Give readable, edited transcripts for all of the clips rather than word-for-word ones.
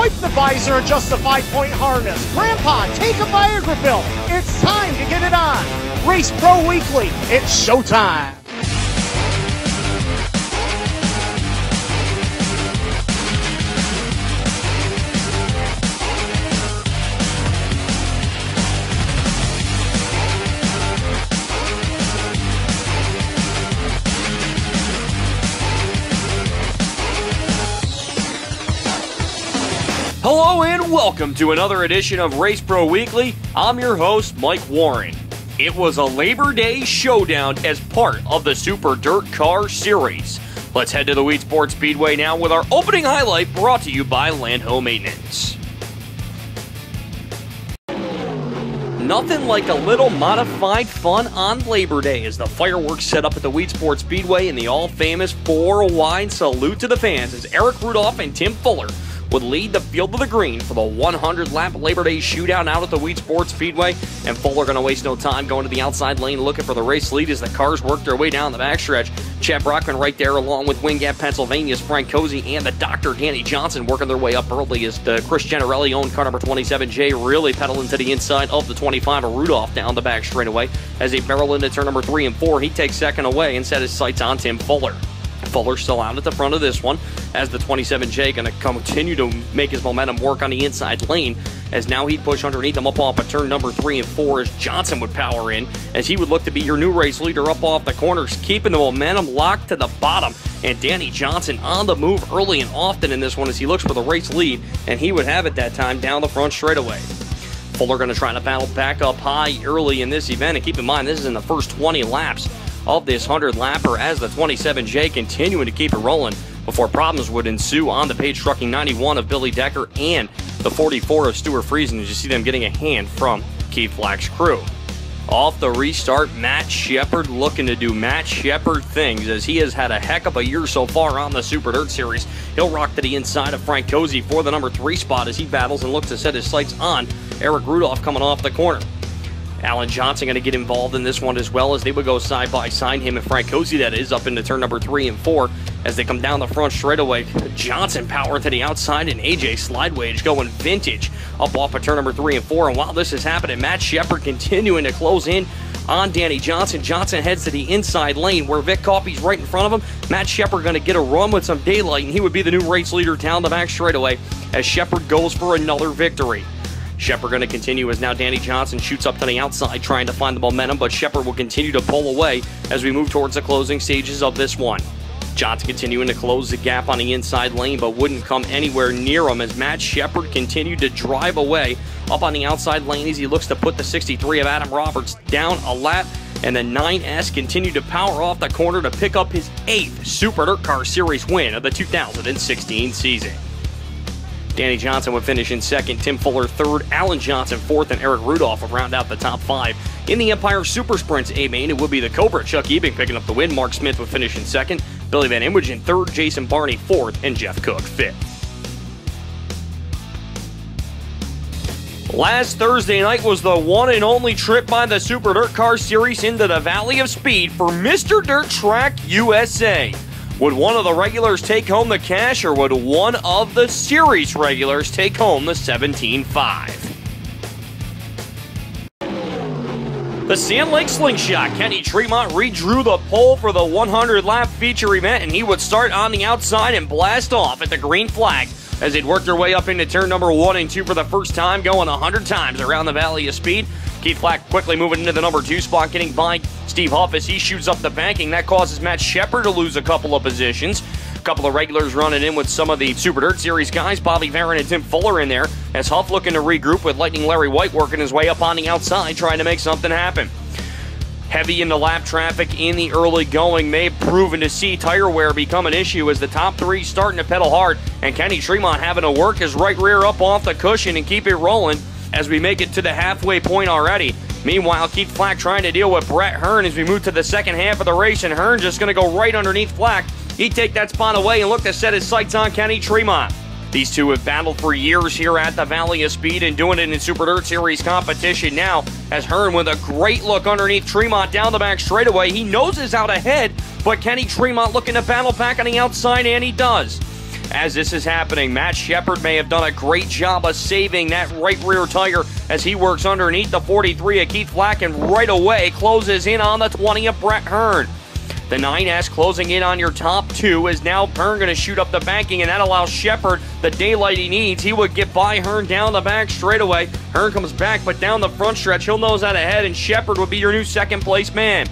Wipe the visor and adjust the 5-point harness. Grandpa, take a Viagra pill. It's time to get it on. Race Pro Weekly. It's showtime. Hello and welcome to another edition of Race Pro Weekly. I'm your host, Mike Warren. It was a Labor Day showdown as part of the Super Dirt Car Series. Let's head to the Weed Sports Speedway now with our opening highlight brought to you by Land Ho Maintenance. Nothing like a little modified fun on Labor Day as the fireworks set up at the Weed Sports Speedway and the all-famous 4-wide salute to the fans as Eric Rudolph and Tim Fuller would lead the field to the green for the 100-lap Labor Day shootout out at the Weed Sports Speedway. And Fuller going to waste no time going to the outside lane looking for the race lead as the cars work their way down the backstretch. Chad Brockman right there along with Wingate, Pennsylvania's Frank Cozy and the Dr. Danny Johnson working their way up early as the Chris Generelli-owned car number 27J really pedaling to the inside of the 25 of Rudolph down the back straightaway. As they barrel into turn number 3 and 4, he takes second away and set his sights on Tim Fuller. Fuller still out at the front of this one as the 27J going to continue to make his momentum work on the inside lane as now he'd push underneath him up off of turn number 3 and 4 as Johnson would power in as he would look to be your new race leader up off the corners, keeping the momentum locked to the bottom. And Danny Johnson on the move early and often in this one as he looks for the race lead, and he would have it that time down the front straightaway. Fuller going to try to battle back up high early in this event, and keep in mind this is in the first 20 laps of this 100-lapper as the 27J continuing to keep it rolling before problems would ensue on the page-trucking 91 of Billy Decker and the 44 of Stuart Friesen as you see them getting a hand from Keith Flack's crew. Off the restart, Matt Shepard looking to do Matt Shepard things as he has had a heck of a year so far on the Super Dirt Series. He'll rock to the inside of Frank Cozy for the number 3 spot as he battles and looks to set his sights on Eric Rudolph coming off the corner. Alan Johnson going to get involved in this one as well as they would go side by side, him and Frank Cozy that is, up into turn number 3 and 4 as they come down the front straightaway. Johnson power to the outside and AJ Slidewage going vintage up off of turn number 3 and 4. And while this is happening, Matt Shepard continuing to close in on Danny Johnson. Johnson heads to the inside lane where Vic Coffey's right in front of him. Matt Shepard going to get a run with some daylight and he would be the new race leader down the back straightaway as Shepard goes for another victory. Shepard going to continue as now Danny Johnson shoots up to the outside trying to find the momentum, but Shepard will continue to pull away as we move towards the closing stages of this one. Johnson continuing to close the gap on the inside lane, but wouldn't come anywhere near him as Matt Shepard continued to drive away up on the outside lane as he looks to put the 63 of Adam Roberts down a lap, and the 9S continued to power off the corner to pick up his 8th Super Dirt Car Series win of the 2016 season. Danny Johnson would finish in second, Tim Fuller third, Alan Johnson fourth, and Eric Rudolph would round out the top 5. In the Empire Super Sprints A-Main, it would be the Cobra, Chuck Ebing picking up the win, Mark Smith would finish in second, Billy Van Imwagen third, Jason Barney fourth, and Jeff Cook fifth. Last Thursday night was the one and only trip by the Super Dirt Car Series into the Valley of Speed for Mr. Dirt Track USA. Would one of the regulars take home the cash, or would one of the series regulars take home the 17.5? The Sand Lake Slingshot, Kenny Tremont redrew the pole for the 100-lap feature event, and he would start on the outside and blast off at the green flag as they'd work their way up into turn number 1 and 2 for the first time, going 100 times around the Valley of Speed. Keith Flack quickly moving into the number 2 spot, getting by Steve Huff as he shoots up the banking. That causes Matt Shepard to lose a couple of positions. A couple of regulars running in with some of the Super Dirt Series guys, Bobby Varon and Tim Fuller in there, as Huff looking to regroup with Lightning Larry White working his way up on the outside, trying to make something happen. Heavy into lap traffic in the early going may have proven to see tire wear become an issue as the top 3 starting to pedal hard, and Kenny Tremont having to work his right rear up off the cushion and keep it rolling as we make it to the halfway point already. Meanwhile, Keith Flack trying to deal with Brett Hearn as we move to the second half of the race, and Hearn just going to go right underneath Flack. He'd take that spot away and look to set his sights on Kenny Tremont. These two have battled for years here at the Valley of Speed and doing it in Super Dirt Series competition now, as Hearn with a great look underneath Tremont down the back straightaway. He noses out ahead, but Kenny Tremont looking to battle back on the outside, and he does. As this is happening, Matt Shepard may have done a great job of saving that right rear tire as he works underneath the 43 of Keith Flack and right away closes in on the 20 of Brett Hearn. The 9S closing in on your top two is now Hearn going to shoot up the banking, and that allows Shepard the daylight he needs. He would get by Hearn down the back straightaway. Hearn comes back, but down the front stretch, he'll nose out ahead, and Shepard would be your new second place man.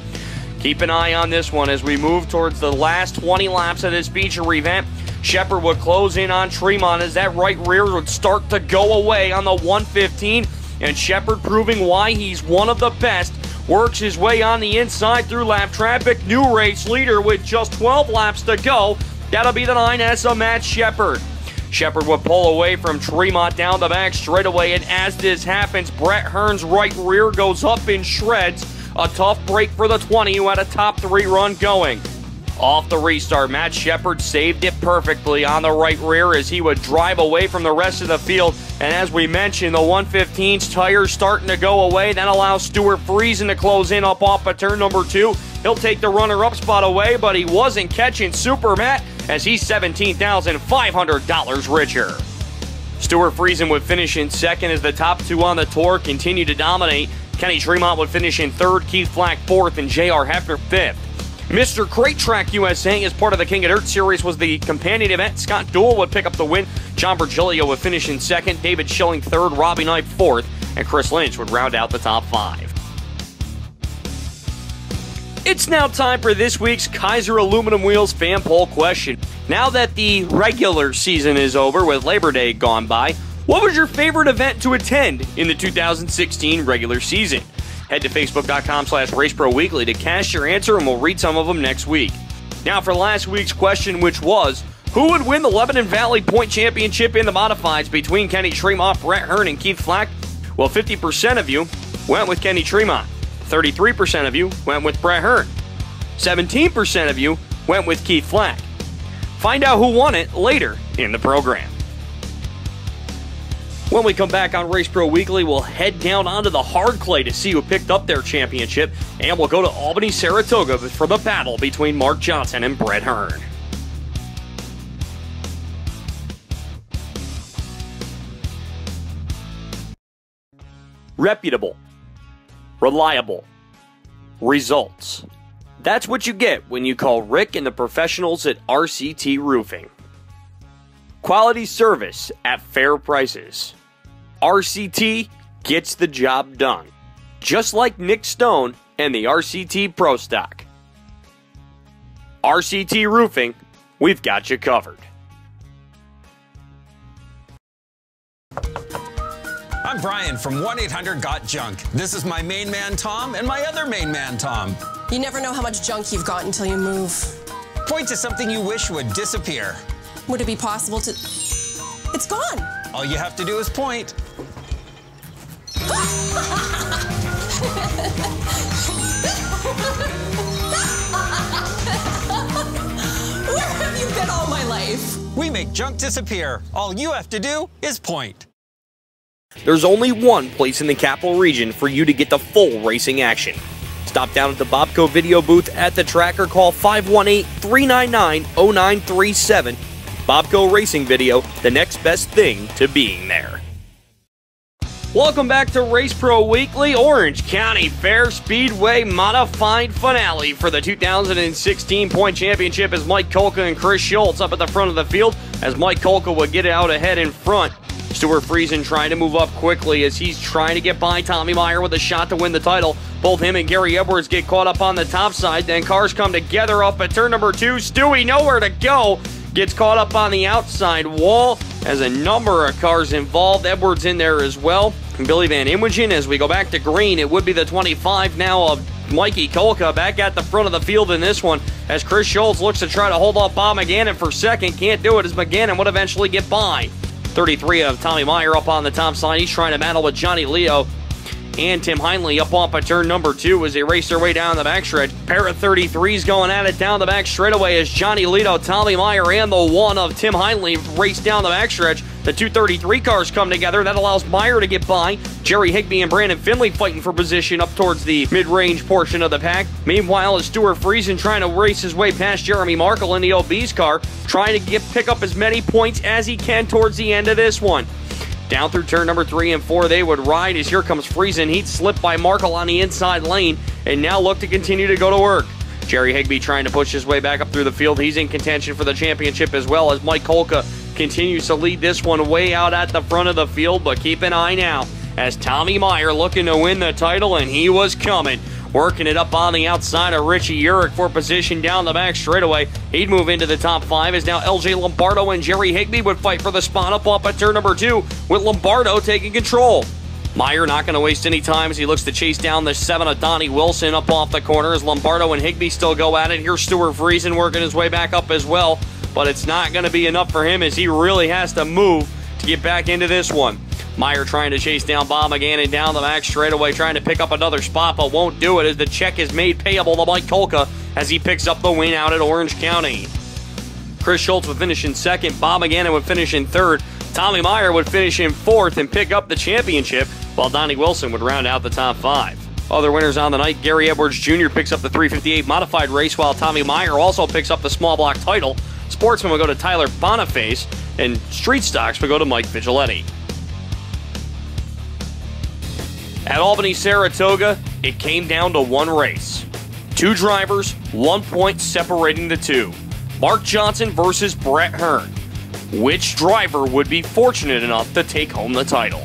Keep an eye on this one as we move towards the last 20 laps of this feature event. Shepard would close in on Tremont as that right rear would start to go away on the 115, and Shepard, proving why he's one of the best, works his way on the inside through lap traffic. New race leader with just 12 laps to go. That'll be the 9S of Matt Shepard. Shepard would pull away from Tremont down the back straightaway, and as this happens, Brett Hearn's right rear goes up in shreds. A tough break for the 20, who had a top 3 run going. Off the restart, Matt Shepard saved it perfectly on the right rear as he would drive away from the rest of the field. And as we mentioned, the 115's tires starting to go away. That allows Stuart Friesen to close in up off of turn number 2. He'll take the runner-up spot away, but he wasn't catching Super Matt as he's $17,500 richer. Stuart Friesen would finish in second as the top 2 on the tour continue to dominate. Kenny Tremont would finish in third, Keith Flack fourth, and J.R. Hefner fifth. Mr. Crate Track USA, as part of the King of Dirt Series, was the companion event. Scott Dewell would pick up the win. John Virgilio would finish in second, David Schilling third, Robbie Knight fourth, and Chris Lynch would round out the top 5. It's now time for this week's Kaiser Aluminum Wheels fan poll question. Now that the regular season is over with Labor Day gone by, what was your favorite event to attend in the 2016 regular season? Head to Facebook.com/RaceProWeekly to cast your answer, and we'll read some of them next week. Now for last week's question, which was, who would win the Lebanon Valley Point Championship in the Modifieds between Kenny Tremont, Brett Hearn, and Keith Flack? Well, 50% of you went with Kenny Tremont. 33% of you went with Brett Hearn. 17% of you went with Keith Flack. Find out who won it later in the program. When we come back on Race Pro Weekly, we'll head down onto the hard clay to see who picked up their championship, and we'll go to Albany, Saratoga for the battle between Mark Johnson and Brett Hearn. Reputable, reliable, results. That's what you get when you call Rick and the professionals at RCT Roofing. Quality service at fair prices. RCT gets the job done. Just like Nick Stone and the RCT Pro Stock. RCT Roofing, we've got you covered. I'm Brian from 1-800-GOT-JUNK. This is my main man Tom and my other main man Tom. You never know how much junk you've got until you move. Point to something you wish would disappear. Would it be possible to... It's gone! All you have to do is point. Where have you been all my life? We make junk disappear. All you have to do is point. There's only one place in the Capital Region for you to get the full racing action. Stop down at the Bobco video booth at the track or call 518-399-0937. Bobco Racing Video, the next best thing to being there. Welcome back to Race Pro Weekly. Orange County Fair Speedway Modified Finale for the 2016 Point Championship as Mike Kolka and Chris Schultz up at the front of the field as Mike Kolka would get it out ahead in front. Stuart Friesen trying to move up quickly as he's trying to get by Tommy Meyer with a shot to win the title. Both him and Gary Edwards get caught up on the top side. Then cars come together up at turn number 2. Stewie nowhere to go. Gets caught up on the outside wall as a number of cars involved. Edwards in there as well. And Billy Van Imwagen, as we go back to green, it would be the 25 now of Mikey Kolka back at the front of the field in this one as Chris Schultz looks to try to hold off Bob McGannon for second. Can't do it as McGannon would eventually get by. 33 of Tommy Meyer up on the top side. He's trying to battle with Johnny Leo and Tim Heinle up off of turn number 2 as they race their way down the backstretch. Pair of 33s going at it down the back straightaway as Johnny Leo, Tommy Meyer, and the one of Tim Heinle race down the backstretch. The 233 cars come together. That allows Meyer to get by. Jerry Higby and Brandon Finley fighting for position up towards the mid-range portion of the pack. Meanwhile, as Stuart Friesen trying to race his way past Jeremy Markle in the OB's car, trying to pick up as many points as he can towards the end of this one. Down through turn number 3 and 4, they would ride as here comes Friesen. He'd slip by Markle on the inside lane and now look to continue to go to work. Jerry Higby trying to push his way back up through the field. He's in contention for the championship as well as Mike Kolka continues to lead this one way out at the front of the field. But keep an eye now as Tommy Meyer looking to win the title, and he was coming. Working it up on the outside of Richie Urich for position down the back straightaway. He'd move into the top 5 as now LJ Lombardo and Jerry Higby would fight for the spot up off at turn number 2 with Lombardo taking control. Meyer not going to waste any time as he looks to chase down the 7 of Donnie Wilson up off the corner as Lombardo and Higby still go at it. Here's Stuart Friesen working his way back up as well, but it's not going to be enough for him as he really has to move to get back into this one. Meyer trying to chase down Bob McGannon down the back straightaway, trying to pick up another spot, but won't do it as the check is made payable to Mike Kolka as he picks up the win out at Orange County. Chris Schultz would finish in 2nd, Bob McGannon would finish in 3rd, Tommy Meyer would finish in 4th and pick up the championship, while Donnie Wilson would round out the top 5. Other winners on the night, Gary Edwards Jr. picks up the 358 modified race, while Tommy Meyer also picks up the small block title. Sportsman would go to Tyler Boniface, and Street Stocks would go to Mike Vigiletti. At Albany Saratoga, it came down to one race. 2 drivers, 1 point separating the two. Mark Johnson versus Brett Hearn. Which driver would be fortunate enough to take home the title?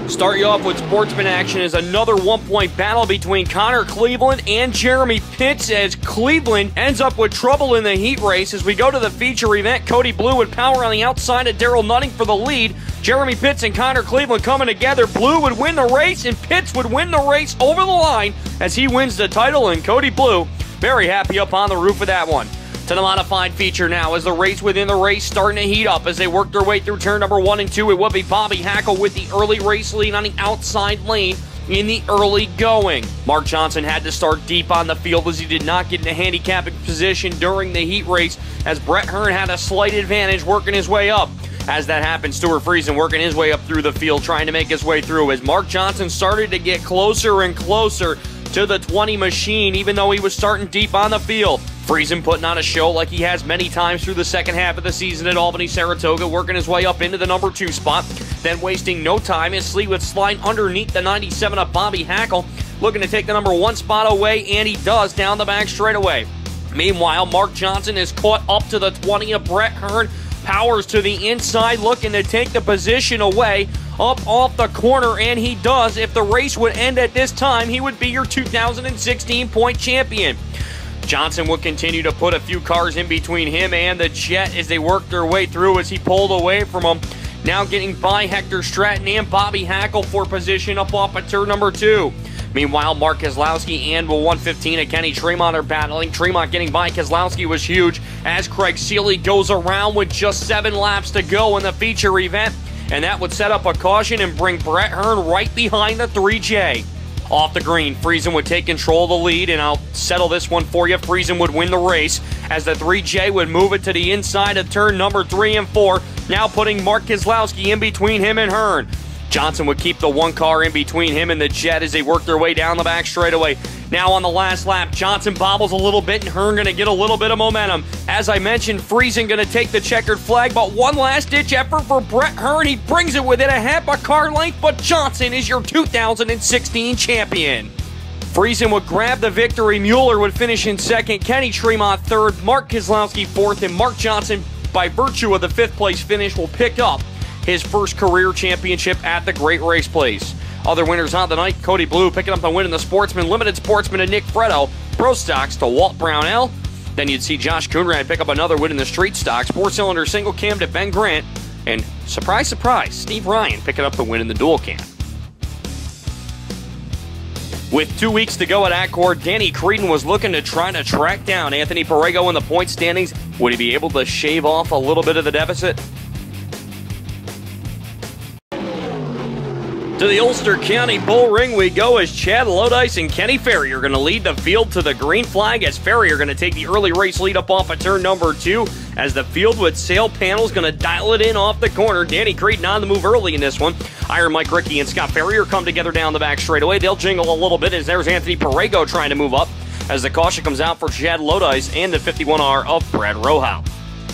Start you off with sportsman action as another 1 point battle between Connor Cleveland and Jeremy Pitts as Cleveland ends up with trouble in the heat race. As we go to the feature event, Cody Blue would power on the outside of Daryl Nutting for the lead. Jeremy Pitts and Connor Cleveland coming together. Blue would win the race and Pitts would win the race over the line as he wins the title, and Cody Blue very happy up on the roof of that one. To the modified feature now as the race within the race starting to heat up as they work their way through turn number 1 and 2. It will be Bobby Hackle with the early race lead on the outside lane in the early going. Mark Johnson had to start deep on the field as he did not get in a handicapping position during the heat race as Brett Hearn had a slight advantage working his way up. As that happened, Stuart Friesen working his way up through the field, trying to make his way through as Mark Johnson started to get closer and closer to the 20 machine, even though he was starting deep on the field. Friesen putting on a show like he has many times through the second half of the season at Albany Saratoga, working his way up into the number 2 spot, then wasting no time as Slee would slide underneath the 97 of Bobby Hackle, looking to take the number 1 spot away, and he does down the back straightaway. Meanwhile, Mark Johnson is caught up to the 20 of Brett Hearn, powers to the inside, looking to take the position away up off the corner, and he does. If the race would end at this time, he would be your 2016 point champion. Johnson would continue to put a few cars in between him and the Jet as they worked their way through as he pulled away from him. Now getting by Hector Stratton and Bobby Hackle for position up off at turn number 2. Meanwhile, Mark Keselowski and 115 of Kenny Tremont are battling. Tremont getting by Keselowski was huge as Craig Seeley goes around with just 7 laps to go in the feature event, and that would set up a caution and bring Brett Hearn right behind the 3J. Off the green, Friesen would take control of the lead, and I'll settle this one for you. Friesen would win the race as the 3J would move it to the inside of turn number 3 and 4, now putting Mark Keselowski in between him and Hearn. Johnson would keep the 1 car in between him and the Jet as they work their way down the back straightaway. Now on the last lap, Johnson bobbles a little bit and Hearn going to get a little bit of momentum. As I mentioned, Friesen going to take the checkered flag, but one last-ditch effort for Brett Hearn. He brings it within a half a car length, but Johnson is your 2016 champion. Friesen would grab the victory. Mueller would finish in 2nd, Kenny Tremont 3rd, Mark Keselowski 4th, and Mark Johnson, by virtue of the 5th place finish, will pick up his first career championship at the Great Race Place. Other winners on the night, Cody Blue picking up the win in the Sportsman, Limited Sportsman to Nick Freddo, Pro Stocks to Walt Brownell. Then you'd see Josh Coonrad pick up another win in the Street Stocks, 4-cylinder single cam to Ben Grant, and surprise, surprise, Steve Ryan picking up the win in the dual cam. With 2 weeks to go at Accord, Danny Creedon was looking to try to track down Anthony Borrego in the point standings. Would he be able to shave off a little bit of the deficit? To the Ulster County Bull Ring we go as Chad Lodice and Kenny Ferry are going to lead the field to the green flag as Ferry are going to take the early race lead up off of turn number 2 as the field with sail panels going to dial it in off the corner. Danny Creedon on the move early in this one. Iron Mike Rickey and Scott Ferrier come together down the back straightaway. They'll jingle a little bit as there's Anthony Perego trying to move up as the caution comes out for Chad Lodice and the 51R of Brad Rohow.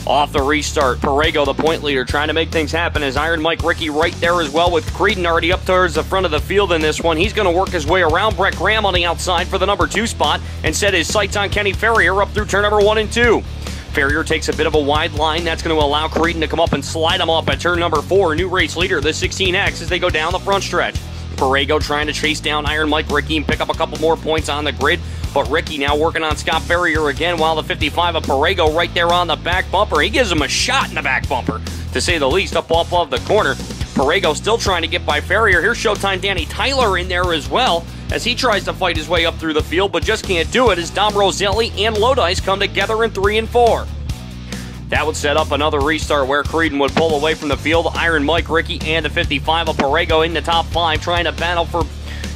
Off the restart, Perego, the point leader, trying to make things happen as Iron Mike Rickey right there as well with Creedon already up towards the front of the field in this one. He's going to work his way around Brett Graham on the outside for the number 2 spot and set his sights on Kenny Ferrier up through turn number 1 and 2. Ferrier takes a bit of a wide line. That's going to allow Creedon to come up and slide him off at turn number 4. New race leader, the 16X, as they go down the front stretch. Perego trying to chase down Iron Mike Rickey and pick up a couple more points on the grid. But Rickey now working on Scott Ferrier again while the 55 of Perego right there on the back bumper. He gives him a shot in the back bumper, to say the least, up off of the corner. Perego still trying to get by Ferrier. Here's Showtime Danny Tyler in there as well as he tries to fight his way up through the field, but just can't do it as Dom Roselli and Lodice come together in 3 and 4. That would set up another restart where Creedon would pull away from the field. Iron Mike Rickey and the 55 of Perego in the top 5 trying to battle for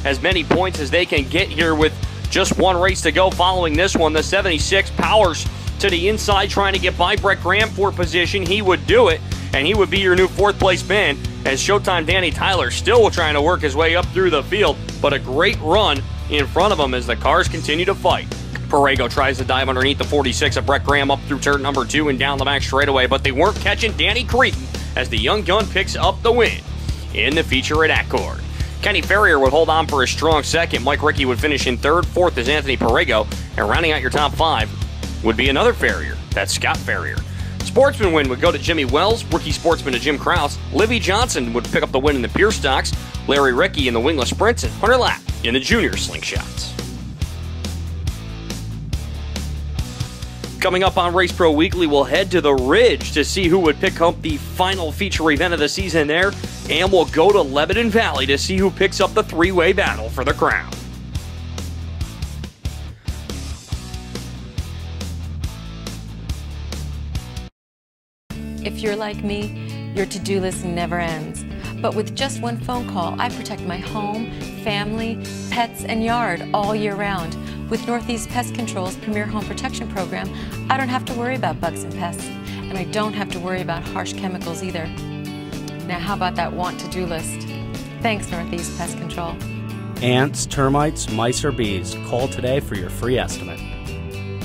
as many points as they can get here with just one race to go following this one. The 76 powers to the inside trying to get by Brett Graham for position. He would do it, and he would be your new 4th place man as Showtime Danny Tyler still trying to work his way up through the field, but a great run in front of him as the cars continue to fight. Perego tries to dive underneath the 46 of Brett Graham up through turn number 2 and down the back straightaway, but they weren't catching Danny Creedon as the young gun picks up the win in the feature at Accord. Kenny Ferrier would hold on for a strong second. Mike Rickey would finish in 3rd. 4th is Anthony Perego. And rounding out your top 5 would be another Ferrier. That's Scott Ferrier. Sportsman win would go to Jimmy Wells. Rookie sportsman to Jim Krause. Livy Johnson would pick up the win in the Pure Stocks. Larry Rickey in the Wingless Sprints. And Hunter Lapp in the Junior Slingshots. Coming up on Race Pro Weekly, we'll head to the Ridge to see who would pick up the final feature event of the season there, and we'll go to Lebanon Valley to see who picks up the 3-way battle for the crown. If you're like me, your to-do list never ends. But with just one phone call, I protect my home, family, pets, and yard all year round. With Northeast Pest Control's Premier Home Protection Program, I don't have to worry about bugs and pests, and I don't have to worry about harsh chemicals either. Now how about that want to-do list? Thanks, Northeast Pest Control. Ants, termites, mice, or bees, call today for your free estimate.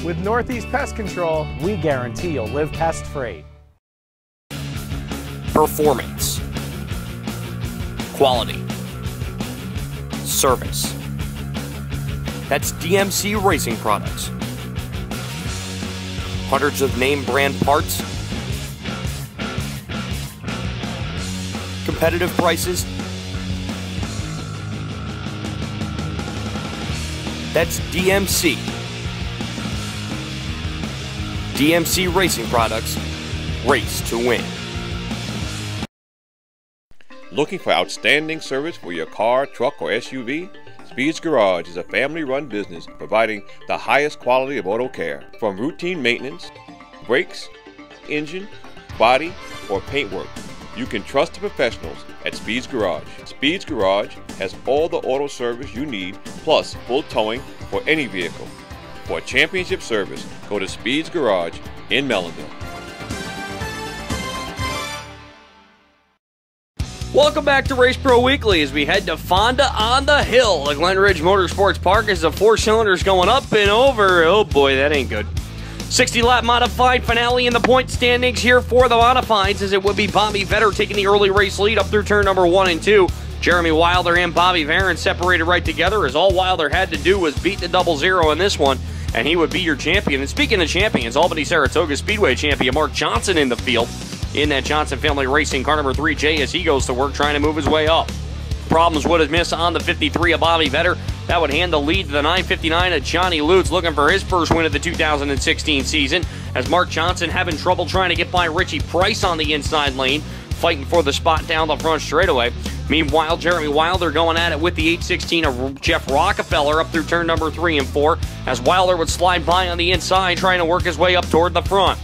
With Northeast Pest Control, we guarantee you'll live pest-free. Performance, quality, service. That's DMC Racing Products. Hundreds of name brand parts, competitive prices. That's DMC. DMC Racing Products, race to win. Looking for outstanding service for your car, truck, or SUV? Speed's Garage is a family-run business providing the highest quality of auto care. From routine maintenance, brakes, engine, body, or paint work, you can trust the professionals at Speed's Garage. Speed's Garage has all the auto service you need, plus full towing for any vehicle. For championship service, go to Speed's Garage in Mellonville. Welcome back to Race Pro Weekly as we head to Fonda on the Hill. The Glen Ridge Motorsports Park as the 4 cylinders going up and over. Oh boy, that ain't good. 60-lap modified finale in the point standings here for the modifieds as it would be Bobby Vetter taking the early race lead up through turn number 1 and 2. Jeremy Wilder and Bobby Varon separated right together as all Wilder had to do was beat the 00 in this one, and he would be your champion. And speaking of champions, Albany-Saratoga Speedway champion Mark Johnson in the field in that Johnson Family Racing car number 3J as he goes to work trying to move his way up. Problems would have missed on the 53 of Bobby Vetter. That would hand the lead to the 959 of Johnny Lutz looking for his first win of the 2016 season as Mark Johnson having trouble trying to get by Richie Price on the inside lane, fighting for the spot down the front straightaway. Meanwhile, Jeremy Wilder going at it with the 816 of Jeff Rockefeller up through turn number 3 and 4 as Wilder would slide by on the inside trying to work his way up toward the front.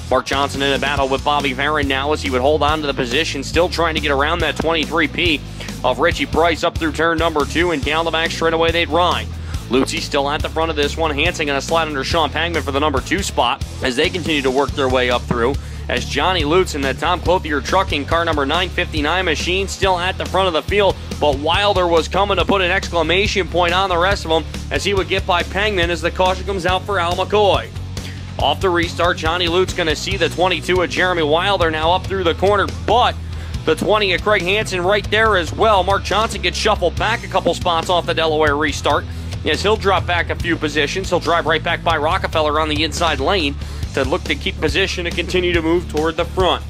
Mark Johnson in a battle with Bobby Varon now as he would hold on to the position, still trying to get around that 23P. of Richie Price up through turn number 2, and down the back straightaway they'd ride. Lutzy still at the front of this one. Hansen going to slide under Sean Pangman for the number 2 spot as they continue to work their way up through. As Johnny Lutz and the Tom Clothier Trucking car number 959 machine still at the front of the field, but Wilder was coming to put an exclamation point on the rest of them as he would get by Pangman as the caution comes out for Al McCoy. Off the restart, Johnny Lutz going to see the 22 of Jeremy Wilder now up through the corner, but the 20 of Craig Hansen right there as well. Mark Johnson gets shuffled back a couple spots off the Delaware restart. Yes, he'll drop back a few positions. He'll drive right back by Rockefeller on the inside lane to look to keep position and continue to move toward the front.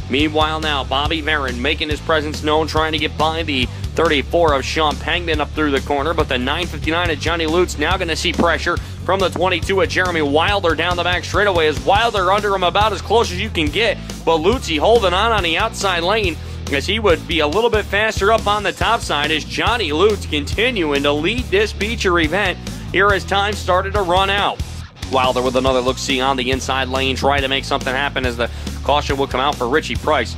Meanwhile now, Bobby Varon making his presence known, trying to get by the 34 of Sean Pangman up through the corner, but the 959 of Johnny Lutz now going to see pressure from the 22 of Jeremy Wilder down the back straightaway as Wilder under him about as close as you can get, but Lutzy holding on the outside lane as he would be a little bit faster up on the top side as Johnny Lutz continuing to lead this feature event here as time started to run out. Wilder with another look-see on the inside lane, trying to make something happen as the caution will come out for Richie Price.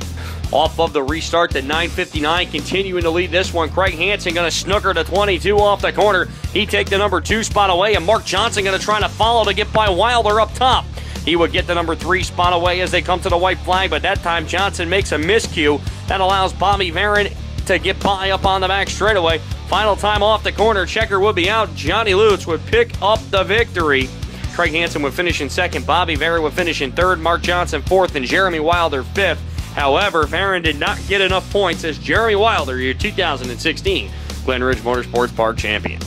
Off of the restart, the 959 continuing to lead this one. Craig Hansen going to snooker to 22 off the corner. He take the number 2 spot away, and Mark Johnson going to try to follow to get by Wilder up top. He would get the number 3 spot away as they come to the white flag, but that time Johnson makes a miscue. That allows Bobby Varon to get by up on the back straightaway. Final time off the corner, checker would be out. Johnny Lutz would pick up the victory. Craig Hansen would finish in 2nd, Bobby Varon would finish in 3rd, Mark Johnson 4th, and Jeremy Wilder 5th. However, Varon did not get enough points as Jeremy Wilder, your 2016 Glen Ridge Motorsports Park champion.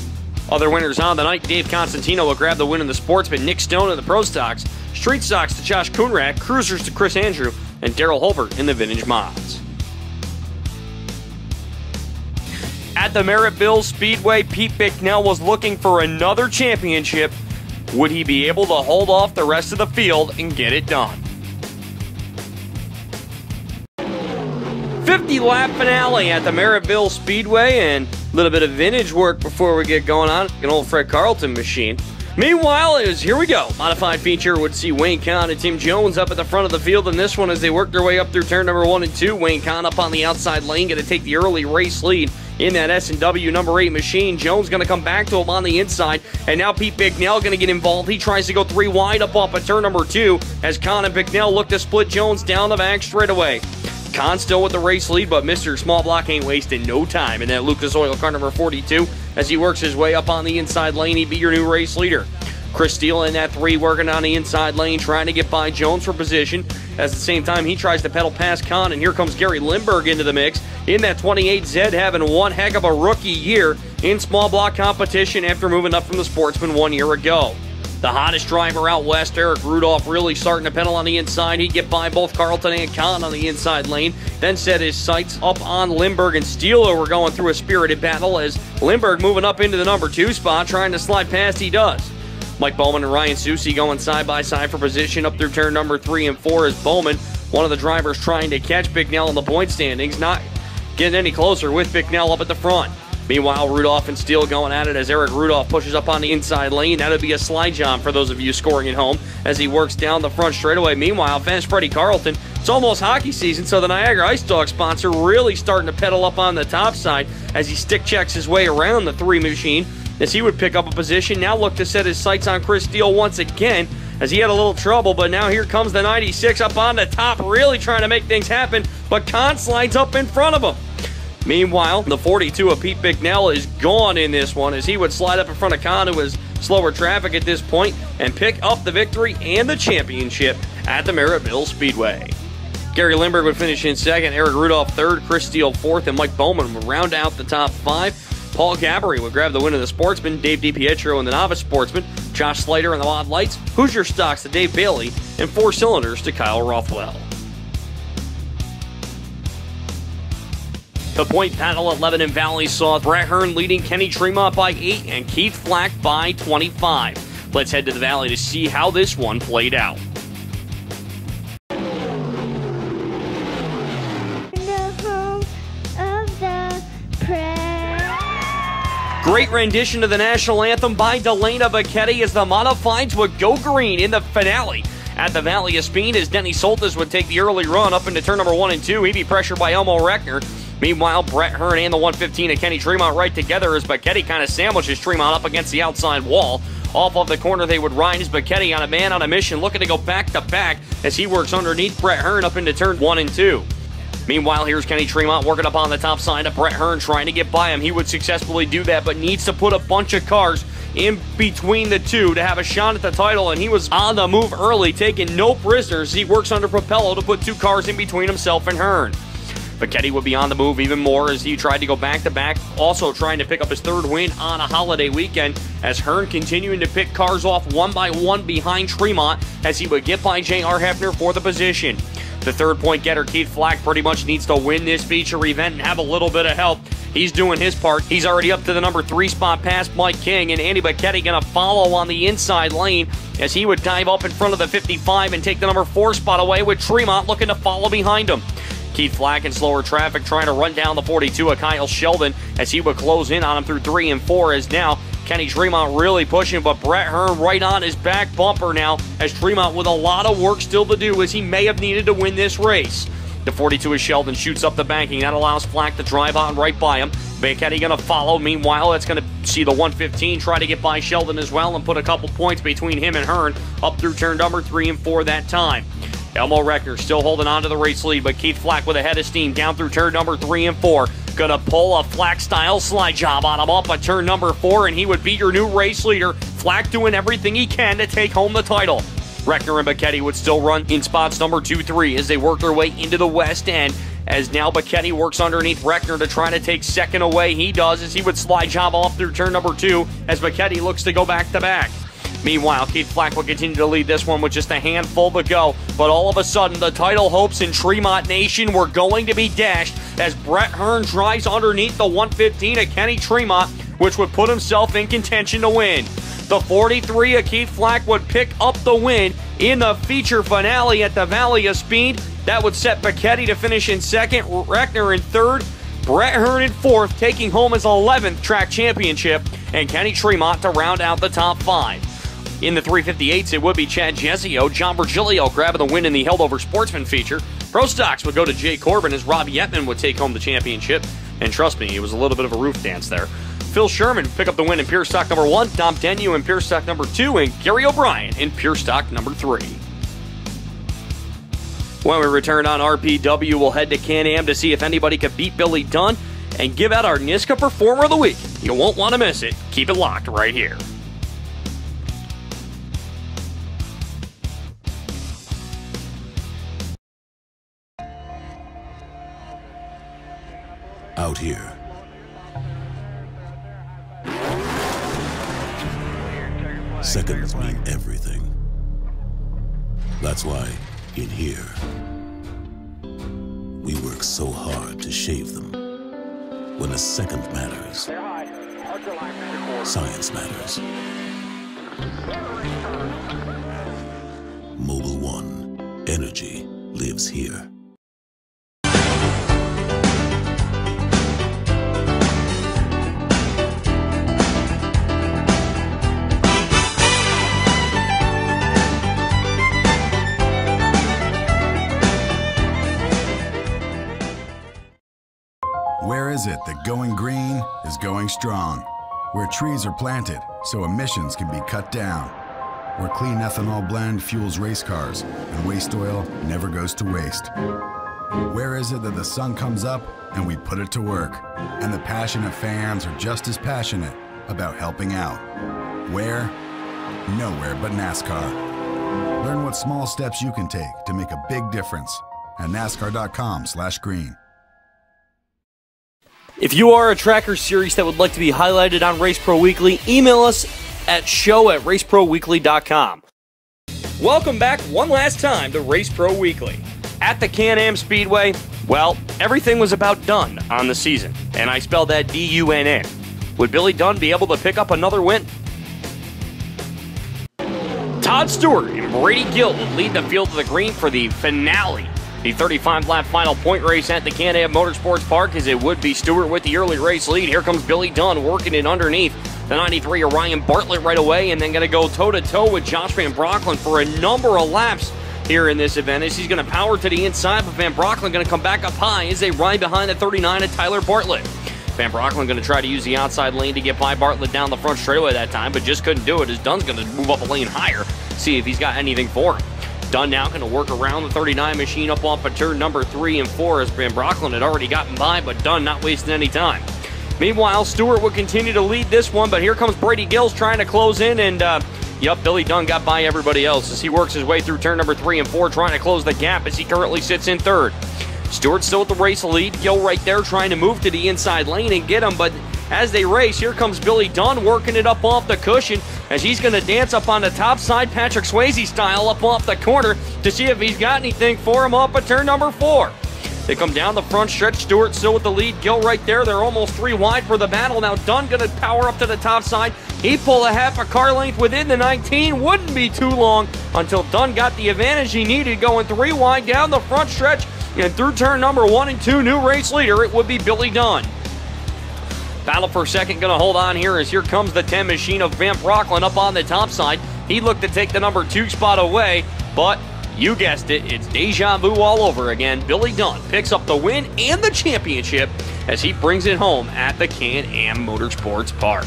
Other winners on the night, Dave Constantino will grab the win in the Sportsman, Nick Stone in the Pro Stocks, Street Stocks to Josh Kuhnrack, Cruisers to Chris Andrew, and Daryl Holbert in the Vintage Mods. At the Merrittville Speedway, Pete Bicknell was looking for another championship. Would he be able to hold off the rest of the field and get it done? 50-lap finale at the Merrittville Speedway, and a little bit of vintage work before we get going on. An old Fred Carlton machine. Meanwhile, here we go. Modified feature would see Wayne Kahn and Tim Jones up at the front of the field in this one as they work their way up through turn number 1 and 2. Wayne Kahn up on the outside lane, going to take the early race lead in that S&W number 8 machine. Jones going to come back to him on the inside, and now Pete Bicknell going to get involved. He tries to go 3 wide up off at turn number 2 as Kahn and Bicknell look to split Jones down the back straightaway. Kahn still with the race lead, but Mr. Small Block ain't wasting no time in that Lucas Oil car number 42 as he works his way up on the inside lane. He'd be your new race leader. Chris Steele in that 3 working on the inside lane, trying to get by Jones for position. At the same time, he tries to pedal past Kahn, and here comes Gary Lindberg into the mix in that 28Z, having one heck of a rookie year in small block competition after moving up from the Sportsman 1 year ago. The hottest driver out west, Eric Rudolph, really starting to pedal on the inside. He'd get by both Carlton and Kahn on the inside lane, then set his sights up on Lindberg and Steele, were going through a spirited battle as Lindberg moving up into the number 2 spot, trying to slide past. He does. Mike Bowman and Ryan Susi going side by side for position up through turn number 3 and 4 as Bowman, one of the drivers trying to catch Bicknell in the point standings, not getting any closer with Bicknell up at the front. Meanwhile, Rudolph and Steele going at it as Eric Rudolph pushes up on the inside lane. That would be a slide job for those of you scoring at home as he works down the front straightaway. Meanwhile, Fast Freddie Carlton, it's almost hockey season, so the Niagara Ice Dog sponsor really starting to pedal up on the top side as he stick checks his way around the 3 machine as he would pick up a position. Now look to set his sights on Chris Steele once again as he had a little trouble, but now here comes the 96 up on the top, really trying to make things happen, but Kahn slides up in front of him. Meanwhile, the 42 of Pete Bicknell is gone in this one as he would slide up in front of Kahn, who was slower traffic at this point, and pick up the victory and the championship at the Merrittville Speedway. Gary Lindberg would finish in 2nd, Eric Rudolph 3rd, Chris Steele 4th, and Mike Bowman would round out the top 5. Paul Gabbery would grab the win in the Sportsman, Dave DiPietro in the Novice Sportsman, Josh Slater in the Wild Lights, Hoosier Stocks to Dave Bailey, and 4 Cylinders to Kyle Rothwell. The point battle at Lebanon Valley saw Brett Hearn leading Kenny Tremont by 8 and Keith Flack by 25. Let's head to the Valley to see how this one played out. Great rendition of the national anthem by Delana Bacchetti as the Modifieds would go green in the finale at the Valley of Speed as Denny Soltis would take the early run up into turn number 1 and 2. He'd be pressured by Elmo Reckner. Meanwhile, Brett Hearn and the 115 of Kenny Tremont right together as Becchetti kind of sandwiches Tremont up against the outside wall. Off of the corner they would ride as Becchetti on a man on a mission, looking to go back-to-back as he works underneath Brett Hearn up into turn 1 and 2. Meanwhile, here's Kenny Tremont working up on the top side of Brett Hearn, trying to get by him. He would successfully do that, but needs to put a bunch of cars in between the two to have a shot at the title, and he was on the move early, taking no prisoners. He works under Propello to put 2 cars in between himself and Hearn. Becchetti would be on the move even more as he tried to go back-to-back, also trying to pick up his 3rd win on a holiday weekend, as Hearn continuing to pick cars off one by one behind Tremont as he would get by J.R. Hefner for the position. The 3rd point getter, Keith Flack, pretty much needs to win this feature event and have a little bit of help. He's doing his part. He's already up to the number 3 spot past Mike King, and Andy Becchetti going to follow on the inside lane as he would dive up in front of the 55 and take the number 4 spot away, with Tremont looking to follow behind him. Keith Flack in slower traffic trying to run down the 42 of Kyle Sheldon as he would close in on him through 3 and 4, as now Kenny Tremont really pushing, but Brett Hearn right on his back bumper now, as Tremont with a lot of work still to do, as he may have needed to win this race. The 42 of Sheldon shoots up the banking. That allows Flack to drive on right by him. Becchetti going to follow. Meanwhile, that's going to see the 115 try to get by Sheldon as well and put a couple points between him and Hearn up through turn number 3 and 4 that time. Elmo Reckner still holding on to the race lead, but Keith Flack with a head of steam down through turn number 3 and 4. Gonna pull a Flack-style slide job on him up at turn number 4, and he would be your new race leader. Flack doing everything he can to take home the title. Reckner and Becchetti would still run in spots number 2-3 as they work their way into the west end, as now Becchetti works underneath Reckner to try to take 2nd away. He does, as he would slide job off through turn number 2 as Becchetti looks to go back-to-back. Meanwhile, Keith Flack will continue to lead this one with just a handful to go, but all of a sudden, the title hopes in Tremont Nation were going to be dashed as Brett Hearn drives underneath the 115 of Kenny Tremont, which would put himself in contention to win. The 43 of Keith Flack would pick up the win in the feature finale at the Valley of Speed. That would set Becchetti to finish in 2nd, Reckner in 3rd, Brett Hearn in 4th, taking home his 11th track championship, and Kenny Tremont to round out the top 5. In the 358s, it would be Chad Jesio. John Virgilio grabbing the win in the Held Over Sportsman feature. Pro Stocks would go to Jay Corbin as Rob Yetman would take home the championship. And trust me, it was a little bit of a roof dance there. Phil Sherman pick up the win in Pure Stock number 1, Dom Denyu in Pure Stock number 2, and Gary O'Brien in Pure Stock number 3. When we return on RPW, we'll head to Can-Am to see if anybody could beat Billy Dunn and give out our NISCA Performer of the Week. You won't want to miss it. Keep it locked right here. Out here, seconds mean everything. That's why, in here, we work so hard to shave them. When a second matters, science matters. Mobil 1, energy lives here. Where is it that going green is going strong? Where trees are planted so emissions can be cut down. Where clean ethanol blend fuels race cars and waste oil never goes to waste. Where is it that the sun comes up and we put it to work, and the passionate fans are just as passionate about helping out? Where? Nowhere but NASCAR. Learn what small steps you can take to make a big difference at NASCAR.com/green. If you are a tracker series that would like to be highlighted on Race Pro Weekly, email us at show@raceproweekly.com. Welcome back one last time to Race Pro Weekly. At the Can-Am Speedway, well, everything was about done on the season, and I spelled that D-U-N-N. Would Billy Dunn be able to pick up another win? Todd Stewart and Brady Gilton lead the field to the green for the finale. The 35-lap final point race at the Can-Am Motorsports Park, as it would be Stewart with the early race lead. Here comes Billy Dunn working it underneath the 93 of Ryan Bartlett right away, and then going to go toe-to-toe with Josh Van Brocklin for a number of laps here in this event as he's going to power to the inside, but Van Broecklyn going to come back up high as they ride behind the 39 of Tyler Bartlett. Van Broecklyn going to try to use the outside lane to get by Bartlett down the front straightaway that time, but just couldn't do it as Dunn's going to move up a lane higher, see if he's got anything for him. Dunn now going to work around the 39 machine up off of turn number 3 and 4 as Van Broecklyn had already gotten by, but Dunn not wasting any time. Meanwhile, Stewart would continue to lead this one, but here comes Brady Gills trying to close in, and Billy Dunn got by everybody else as he works his way through turn number 3 and 4, trying to close the gap as he currently sits in third. Stewart still with the race lead. Gill right there trying to move to the inside lane and get him, but as they race, here comes Billy Dunn working it up off the cushion as he's going to dance up on the top side, Patrick Swayze style, up off the corner to see if he's got anything for him up at turn number 4. They come down the front stretch. Stewart still with the lead. Gill right there. They're almost 3 wide for the battle. Now Dunn going to power up to the top side. He pulled a half a car length within the 19. Wouldn't be too long until Dunn got the advantage he needed, going 3 wide down the front stretch. And through turn number 1 and 2, new race leader, it would be Billy Dunn. Battle for second going to hold on here as here comes the 10 machine of Van Broecklyn up on the top side. He looked to take the number 2 spot away, but you guessed it, it's deja vu all over again. Billy Dunn picks up the win and the championship as he brings it home at the Can-Am Motorsports Park.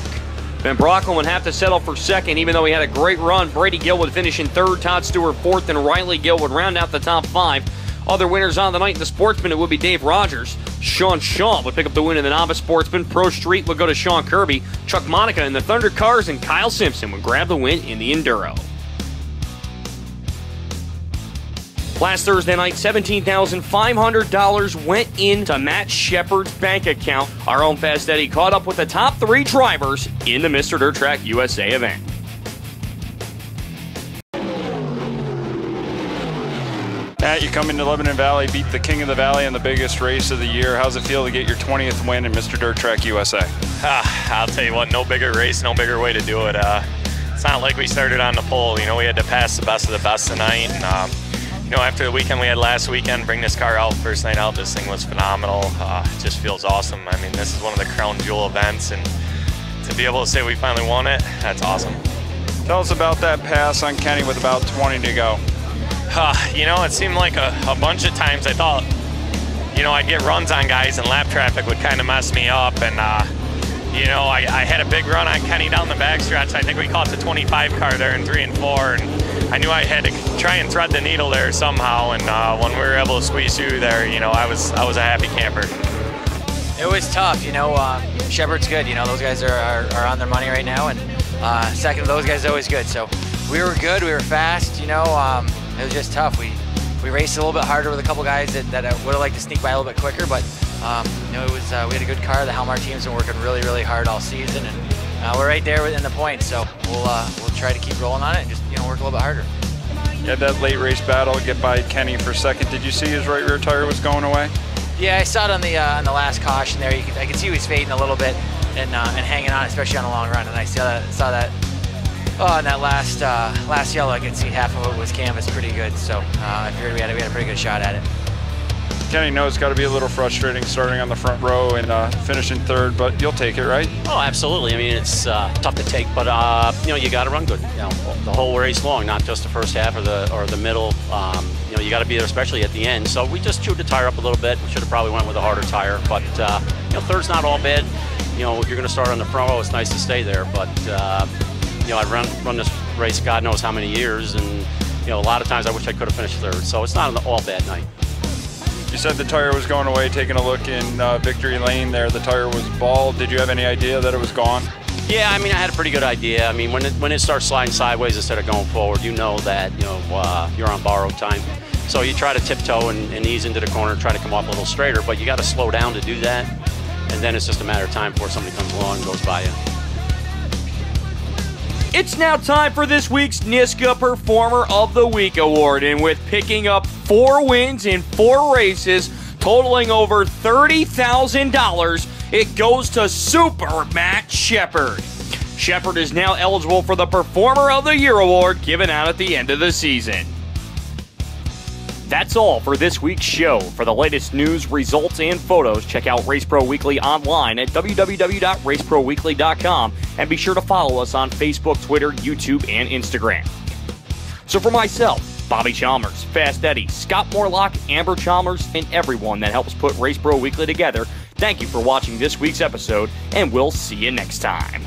Van Broecklyn would have to settle for second, even though he had a great run. Brady Gill would finish in third, Todd Stewart fourth, and Riley Gill would round out the top 5. Other winners on the night in the Sportsman, it would be Dave Rogers. Sean Shaw would pick up the win in the Novice Sportsman. Pro Street would go to Sean Kirby. Chuck Monica in the Thunder Cars, and Kyle Simpson would grab the win in the Enduro. Last Thursday night, $17,500 went into Matt Shepard's bank account. Our own Fast Eddie caught up with the top 3 drivers in the Mr. Dirt Track USA event. Matt, you come into Lebanon Valley, beat the King of the Valley in the biggest race of the year. How's it feel to get your 20th win in Mr. Dirt Track USA? I'll tell you what, no bigger race, no bigger way to do it. It's not like we started on the pole. You know, we had to pass the best of the best tonight. And, you know, after the weekend we had last weekend, bring this car out first night out, this thing was phenomenal. It just feels awesome. I mean, this is one of the crown jewel events, and to be able to say we finally won it, that's awesome. Tell us about that pass on Kenny with about 20 to go. You know, it seemed like a bunch of times I thought, you know, I'd get runs on guys and lap traffic would kind of mess me up. And, you know, I had a big run on Kenny down the backstretch. I think we caught the 25 car there in 3 and 4. And I knew I had to try and thread the needle there somehow. And when we were able to squeeze through there, you know, I was a happy camper. It was tough, you know. Shepard's good, you know. Those guys are on their money right now. And second to those guys is always good. So we were good. We were fast, you know. It was just tough. We raced a little bit harder with a couple guys that would have liked to sneak by a little bit quicker, but you know, it was we had a good car. The Halmar team's been working really, really hard all season, and we're right there within the points. So we'll try to keep rolling on it and just, you know, work a little bit harder. You had that late race battle, get by Kenny for second. Did you see his right rear tire was going away? Yeah, I saw it on the last caution there. I could see he was fading a little bit and hanging on, especially on a long run. And I saw that. Oh, and that last yellow, I could see half of it was canvas pretty good, so I figured we had a pretty good shot at it. Kenny knows it's got to be a little frustrating starting on the front row and finishing third, but you'll take it, right? Oh, absolutely. I mean, it's tough to take, but you know, you got to run good. You know, the whole race long, not just the first half or the middle. You know, you got to be there, especially at the end. So we just chewed the tire up a little bit. We should have probably went with a harder tire, but you know, third's not all bad. You know, if you're going to start on the front row, it's nice to stay there, but. You know, I've run this race God knows how many years, and you know, a lot of times I wish I could have finished third. So it's not an all bad night. You said the tire was going away. Taking a look in victory lane there, the tire was bald. Did you have any idea that it was gone? Yeah, I mean, I had a pretty good idea. I mean, when it starts sliding sideways instead of going forward, you know that you're on borrowed time. So you try to tiptoe and ease into the corner, try to come up a little straighter, but you got to slow down to do that, and then it's just a matter of time before somebody comes along and goes by you. It's now time for this week's NISCA Performer of the Week Award, and with picking up 4 wins in 4 races, totaling over $30,000, it goes to Super Matt Shepard. Shepard is now eligible for the Performer of the Year Award given out at the end of the season. That's all for this week's show. For the latest news, results, and photos, check out Race Pro Weekly online at www.raceproweekly.com, and be sure to follow us on Facebook, Twitter, YouTube, and Instagram. So for myself, Bobby Chalmers, Fast Eddie, Scott Morlock, Amber Chalmers, and everyone that helps put Race Pro Weekly together, thank you for watching this week's episode, and we'll see you next time.